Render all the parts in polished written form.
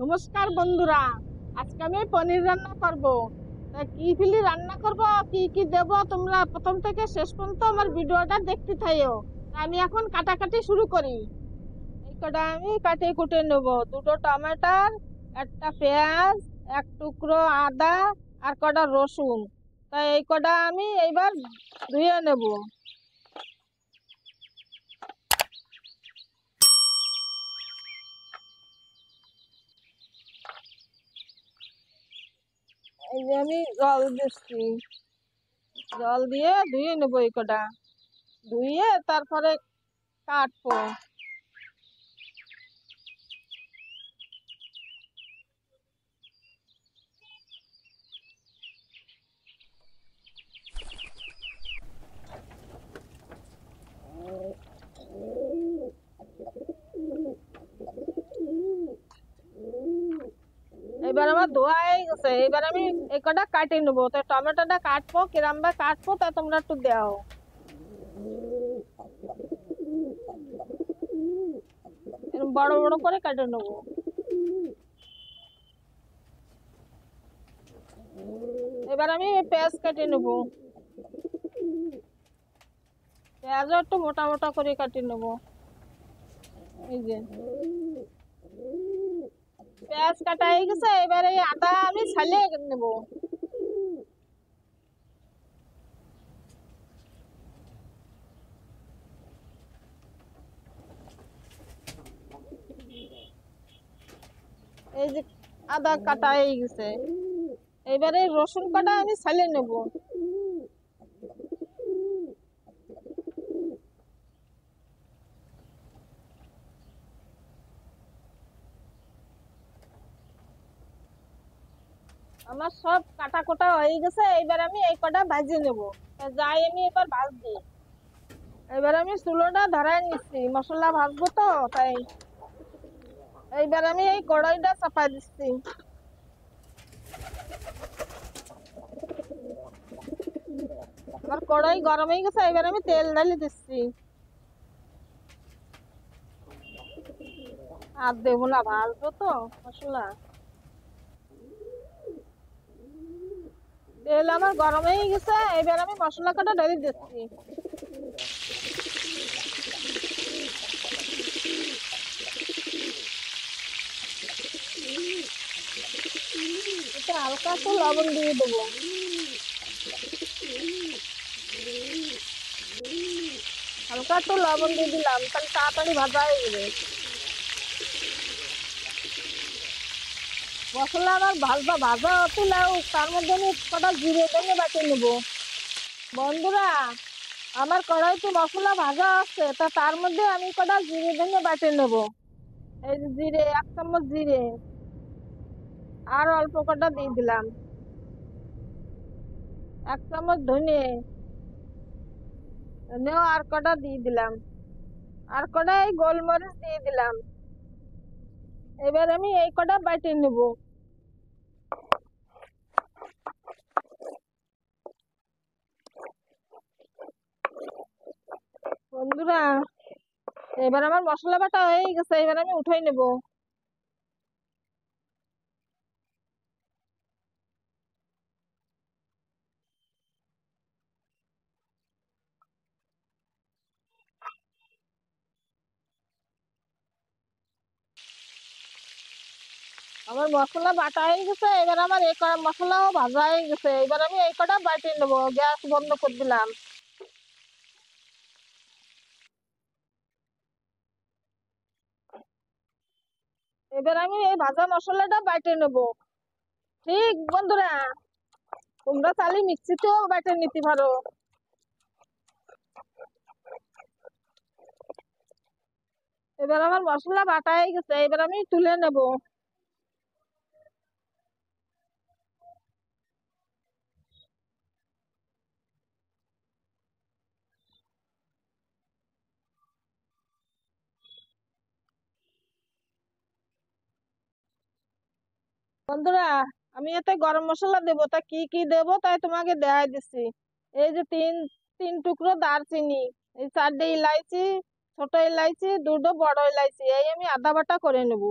নমস্কার বন্ধুরা, আজকে আমি পনির রান্না করব। তা কি ফিলি রান্না করব, কি কি দেব, তোমরা প্রথম থেকে শেষ পর্যন্ত আমার ভিডিওটা দেখতে থাইও। তা আমি এখন কাটাকাটি শুরু করি। এই কটা আমি কাটে কুটে নেব, দুটো টমেটোর, একটা পেঁয়াজ, এক টুকরো আদা, আর কটা রসুন। তাই এই কটা আমি এইবার ধুয়ে নেব। এই যে আমি জল দিচ্ছি, জল দিয়ে ধুয়ে নেবো এই কটা, ধুয়ে তারপরে কাটবো। এবার আমার ধোয়া হয়ে গেছে, এবার আমি এই কটা কাটে নেবো। তো টমেটোটা কাটবো, কিরম ভাবে কাটবো তা তোমরা একটু দাও। এরকম বড় বড় করে কাটে নেবো। এবার আমি পেঁয়াজ কেটে নেবো, পেঁয়াজও একটু মোটা মোটা করে কাটে নেবো। এই যে পেঁয়াজ কাটা হয়ে গেছে, এবার এই আদা আমি ছালিয়ে নেবো। এই যে আদা কাটা হয়ে গেছে, এবারে রসুন কাটা আমি ছালিয়ে নেবো। আমার সব কাটা কোটা হয়ে গেছে, এবার আমি এই কটা ভাজি নেবো। তা যাই আমি এবার ভাজবো। এবার আমি চুলোটা ধরাই নিচ্ছি, মশলা ভাজবো তো তাই। এইবার আমি এই কড়াইটা চাপা দিচ্ছি। আমার কড়াই গরম হয়ে গেছে, এবার আমি তেল ঢালি দিচ্ছি। আর দেবো না, ভাজবো তো মশলা। তেল আমার গরম হয়ে গেছে, এবার আমি মশলা কটা ঢালি দিচ্ছি। এটা হালকা একটু লবণ দিয়ে দেবো। হালকা একটু লবণ দিয়ে দিলাম, তাহলে তাড়াতাড়ি ভাজা হয়ে যাবে। মশলা আমার ভাজা ভাজা তুলাও, তার মধ্যে আমি কটা জিরে ভেঙে বাটি নেবো। বন্ধুরা, আমার কড়াইতে মশলা ভাজা আছে, তা তার মধ্যে আমি কটা জিরে ভেঙে বাটি নেবো। এই যে জিরে, 1 চামচ জিরে, আর অল্প কটা দিয়ে দিলাম। 1 চামচ ধনে, ধনেও আর কটা দিয়ে দিলাম। আর কটা এই গোলমরিচ দিয়ে দিলাম। এবার আমি এই কটা বাটি নেব। বন্ধুরা, এবার আমার মশলা বাটা হয়ে গেছে, এবার আমি উঠাই নেব। আমার মশলা বাটা হয়ে গেছে, এবার আমার এই কটা মশলাও ভাজা হয়ে গেছে, এবার আমি এই কটা বাটি নেব। গ্যাস বন্ধ করে দিলাম। এবার আমি এই ভাজা মশলাটা বাইটে নেব। ঠিক বন্ধুরা, তোমরা চাইলে মিক্সিতেও বাইটে নিতে পারো। এবার আমার মশলা বাটা হয়ে গেছে, এবার আমি তুলে নেব। বন্ধুরা, আমি এতে গরম মশলা দেবো, তা কি কি দেবো তাই তোমাকে দেখাই দিচ্ছি। এই যে তিন তিন টুকরো দারচিনি, এই 4টে ইলাইচি, ছোট ইলাইচি, দুটো বড় ইলাইচি, এই আমি আদা বাটা করে নেব।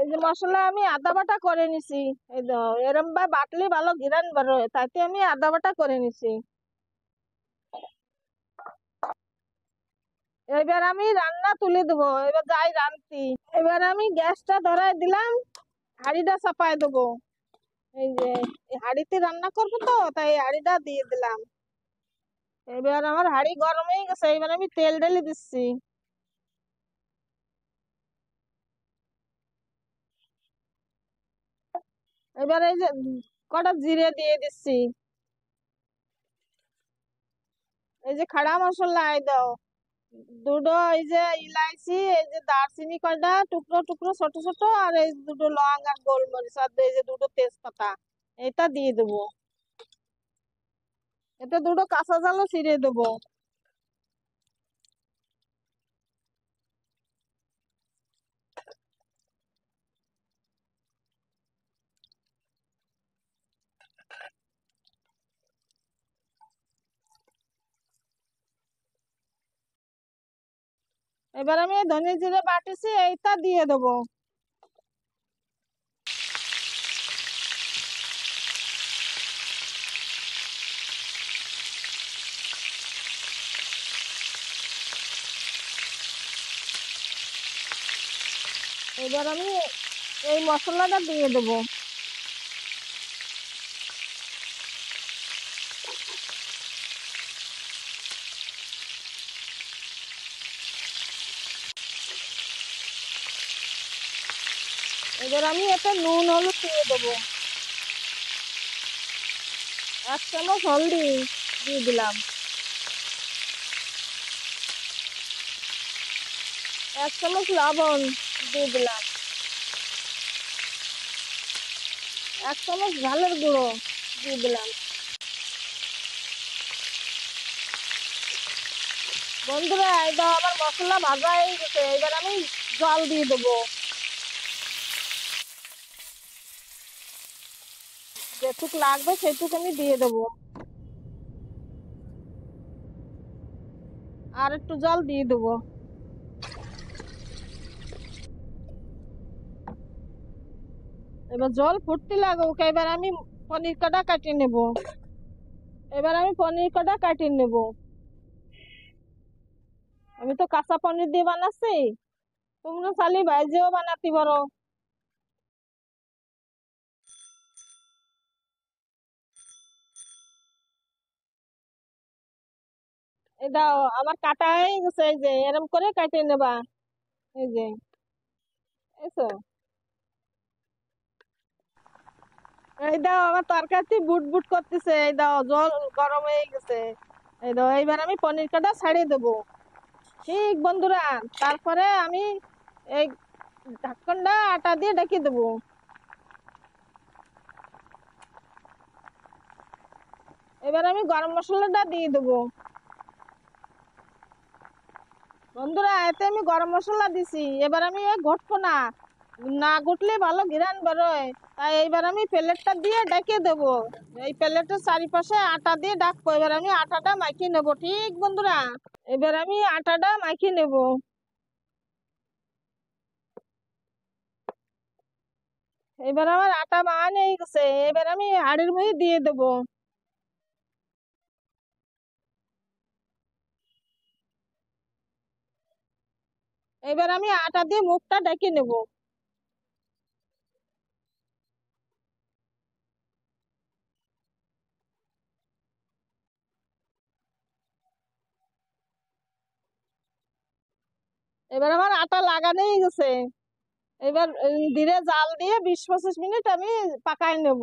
যে মশলা আমি আদা বাটা করে নিছি। এই তো এরম বা বাটলে ভালো ঘিরান বেরোয়, তাইতে আমি আদা বাটা করে নিছি। এবার আমি রান্না তুলে দেবো, এবার যাই রান্তি। এবার আমি গ্যাসটা ধরাই দিলাম, হাঁড়িটা চাপাই দেবো। এই যে হাঁড়িতে রান্না করবো তো, তাই হাঁড়িটা দিয়ে দিলাম। এবার আমার হাঁড়ি গরম হয়ে গেছে, এবার আমি তেল ঢেলে দিচ্ছি। এবার এই যে কটা জিরে দিয়ে দিচ্ছি। এই যে খাড়া মশলা এই দাও দুটো, এই যে ইলাইচি, এই যে দারচিনি কয়টা টুকরো টুকরো ছোট ছোট, আর এই দুটো লং আর গোলমরিচ, আর এই যে দুটো তেজপাতা, এটা দিয়ে দেবো। এতে দুটো কাঁচা ঝালও ছিঁড়ে দেবো। এবার আমি ধনে জিরে বাটিছি, এইটা দিয়ে দেবো। এবার আমি এই মশলাটা দিয়ে দেবো। এবার আমি এতে নুন হলুদ দিয়ে দেবো। 1 চামচ হলদি দিয়ে দিলাম। 1 চামচ লবণ দিয়ে দিলাম। 1 চামচ ঝালের গুঁড়ো দিয়ে দিলাম। বন্ধুরা এই দাও, আমার মশলা ভাজা হয়ে গেছে, এবার আমি জল দিয়ে দেবো। যেটুক লাগবে সেটুক আমি দিয়ে দেবো। আর একটু জল দিয়ে দেবো। এবার জল ফুটতে লাগুক, এবার আমি পনির কটা কাটিয়ে নেব। এবার আমি পনির কটা কাটিয়ে নেব। আমি তো কাঁচা পনির দিয়ে বানাচ্ছি, তোমরা চাইলে ভাইজেও বানাতে পারো। এই দাও আমার কাটা হয়ে গেছে, এই যে এরম করে কাটিয়ে নেবা। এই যে এসো, এই দাও আমার তরকারি বুট বুট করতেছে, এই দাও জল গরম হয়ে গেছে। এই দাও এইবার আমি পনির কাটা ছাড়িয়ে দেবো। ঠিক বন্ধুরা, তারপরে আমি এই ঢাকনটা আটা দিয়ে ঢেকে দেবো। এবার আমি গরম মশলাটা দিয়ে দেবো। বন্ধুরা এতে আমি গরম মশলা দিছি, এবার আমি ঘটবো না, না ঘটলে ভালো ঘিরান বেরোয়, তাই এইবার আমি প্লেটটা দিয়ে ঢেকে দেবো। এই প্লেটের চারিপাশে আটা দিয়ে ঢাকবো। এবার আমি আটাটা মাখিয়ে নেবো। ঠিক বন্ধুরা, এবার আমি আটাটা মাখিয়ে নেব। এবার আমার আটা মাখানো হয়ে গেছে, এবার আমি হাঁড়ির মধ্যে দিয়ে দেবো। এবার আমি আটা দিয়ে মুখটা ঢেকে নেব। এবার আমার আটা লাগানো হয়ে গেছে। এবার ধীরে জাল দিয়ে 20-25 মিনিট আমি পাকাই নেব,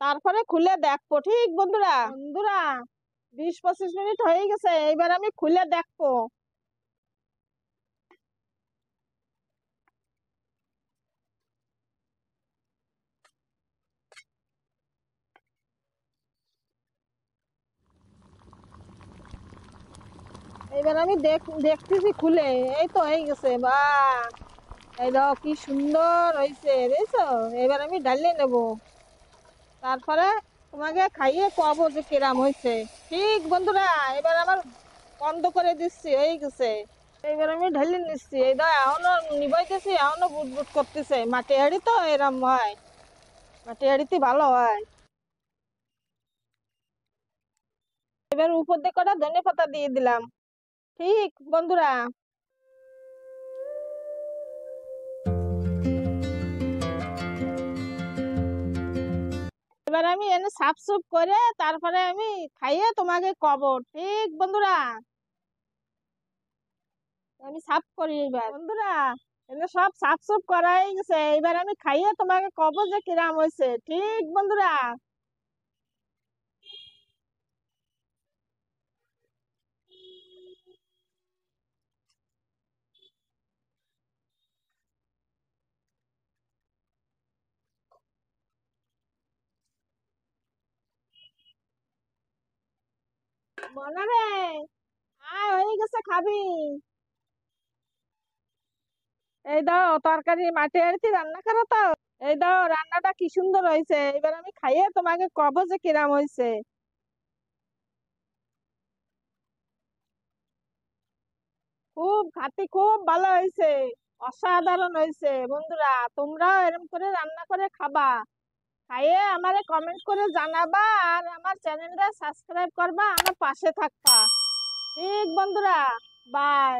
তারপরে খুলে দেখবো। ঠিক বন্ধুরা, বন্ধুরা 20-25 মিনিট হয়ে গেছে, এবার আমি খুলে দেখবো। এবার আমি দেখতেছি খুলে, এই তো হয়ে গেছে। বা এই দেখো কি সুন্দর হয়েছে, বুঝছো? এবার আমি ঢালিয়ে নেব, তারপরে তোমাকে খাইয়ে খাওয়াবো যে কিরাম হয়েছে। ঠিক বন্ধুরা, এবার আমার বন্ধ করে দিচ্ছি, হয়ে গেছে। এইবার আমি ঢেলে নিচ্ছি, এই দাও এখনো নিবাইতেছি, এখনো বুট বুট করতেছে। মাটি হাঁড়ি তো এরম হয়, মাটি হাঁড়িতে ভালো হয়। এবার উপর দিয়ে কটা ধনে পাতা দিয়ে দিলাম। ঠিক বন্ধুরা, এবার আমি এনে সাফ সুফ করে তারপরে আমি খাইয়ে তোমাকে কব। ঠিক বন্ধুরা, আমি সাফ করি এবার বন্ধুরা, এনে সব সাফ সুফ করাই গেছে। এবার আমি খাইয়ে তোমাকে কব যে কিরাম হয়েছে। ঠিক বন্ধুরা, মনে রে, আয় হয়ে গেছে, খাবি? এই দাও তরকারি, মাটি হাঁড়িতে রান্না করো তো। এই দাও, রান্নাটা কি সুন্দর হয়েছে। এবার আমি খাইয়ে তোমাকে কব যে কিরাম হয়েছে। খুব খাতি, খুব ভালো হয়েছে, অসাধারণ হয়েছে। বন্ধুরা, তোমরাও এরকম করে রান্না করে খাবা, খাইয়ে আমারে কমেন্ট করে জানাবা, আর আমার চ্যানেলটা সাবস্ক্রাইব করবা, আমার পাশে থাকবা। ঠিক বন্ধুরা, বাই।